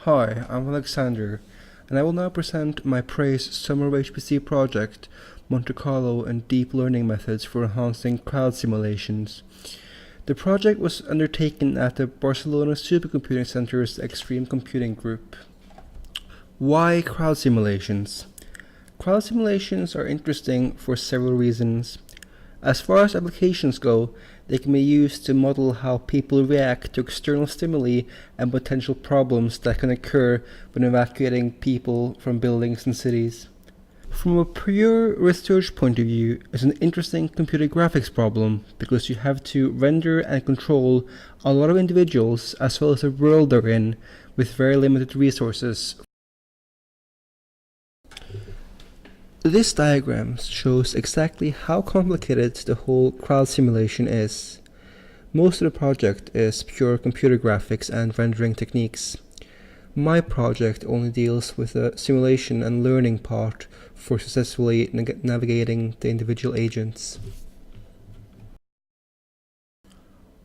Hi, I'm Aleksander, and I will now present my praise summer HPC project, Monte Carlo and Deep Learning Methods for Enhancing Crowd Simulations. The project was undertaken at the Barcelona Supercomputing Center's Extreme Computing Group. Why crowd simulations? Crowd simulations are interesting for several reasons. As far as applications go, they can be used to model how people react to external stimuli and potential problems that can occur when evacuating people from buildings and cities. From a pure research point of view, it's an interesting computer graphics problem because you have to render and control a lot of individuals as well as the world they're in with very limited resources. This diagram shows exactly how complicated the whole crowd simulation is. Most of the project is pure computer graphics and rendering techniques. My project only deals with the simulation and learning part for successfully navigating the individual agents.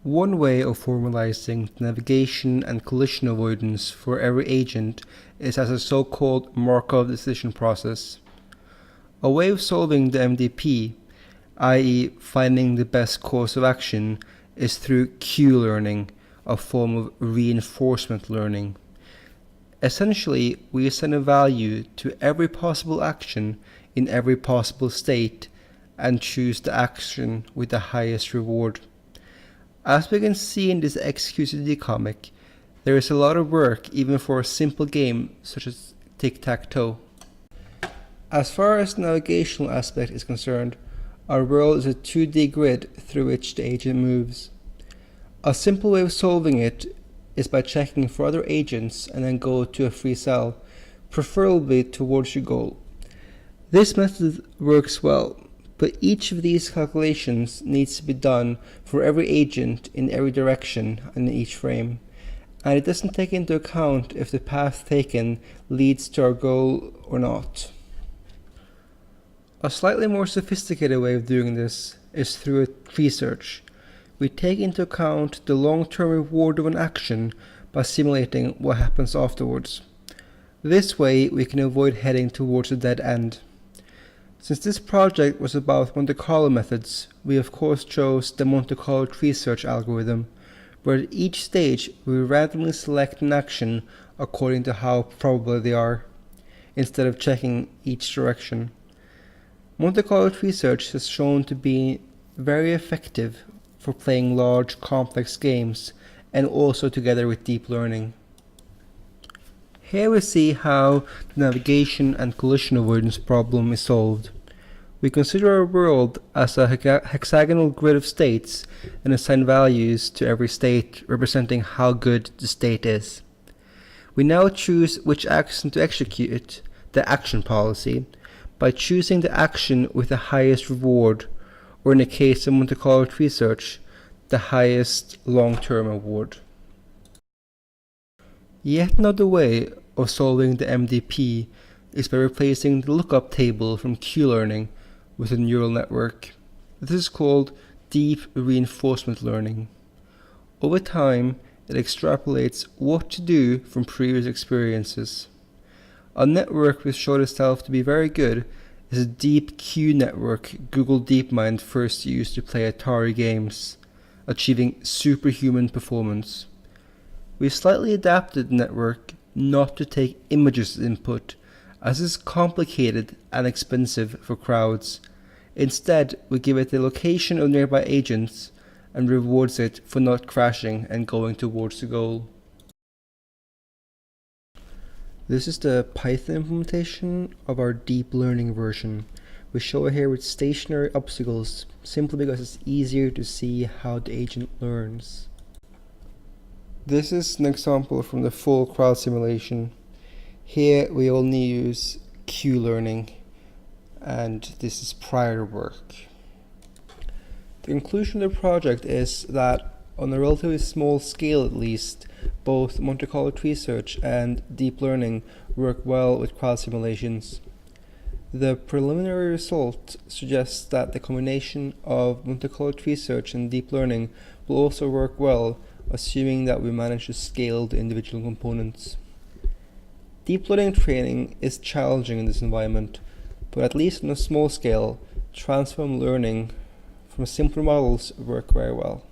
One way of formalizing navigation and collision avoidance for every agent is as a so-called Markov decision process. A way of solving the MDP, i.e. finding the best course of action, is through Q-learning, a form of reinforcement learning. Essentially, we assign a value to every possible action in every possible state and choose the action with the highest reward. As we can see in this XQCD comic, there is a lot of work even for a simple game such as tic-tac-toe. As far as the navigational aspect is concerned, our world is a 2D grid through which the agent moves. A simple way of solving it is by checking for other agents and then go to a free cell, preferably towards your goal. This method works well, but each of these calculations needs to be done for every agent in every direction and in each frame, and it doesn't take into account if the path taken leads to our goal or not. A slightly more sophisticated way of doing this is through a tree search. We take into account the long-term reward of an action by simulating what happens afterwards. This way we can avoid heading towards a dead end. Since this project was about Monte Carlo methods, we of course chose the Monte Carlo tree search algorithm, where at each stage we randomly select an action according to how probable they are, instead of checking each direction. Monte Carlo tree search has shown to be very effective for playing large, complex games, and also together with deep learning. Here we see how the navigation and collision avoidance problem is solved. We consider our world as a hexagonal grid of states and assign values to every state representing how good the state is. We now choose which action to execute, the action policy, by choosing the action with the highest reward, or in the case of Monte Carlo tree search, the highest long-term reward. Yet another way of solving the MDP is by replacing the lookup table from Q-learning with a neural network. This is called deep reinforcement learning. Over time, it extrapolates what to do from previous experiences. A network which showed itself to be very good is a deep Q network Google DeepMind first used to play Atari games, achieving superhuman performance. We slightly adapted the network not to take images as input, as is complicated and expensive for crowds. Instead, we give it the location of nearby agents and rewards it for not crashing and going towards the goal. This is the Python implementation of our deep learning version. We show it here with stationary obstacles, simply because it's easier to see how the agent learns. This is an example from the full crowd simulation. Here we only use Q-learning, and this is prior work. The conclusion of the project is that, on a relatively small scale at least, both Monte Carlo tree search and deep learning work well with crowd simulations. The preliminary result suggests that the combination of Monte Carlo tree search and deep learning will also work well, assuming that we manage to scale the individual components. Deep learning training is challenging in this environment, but at least on a small scale, transform learning from simpler models work very well.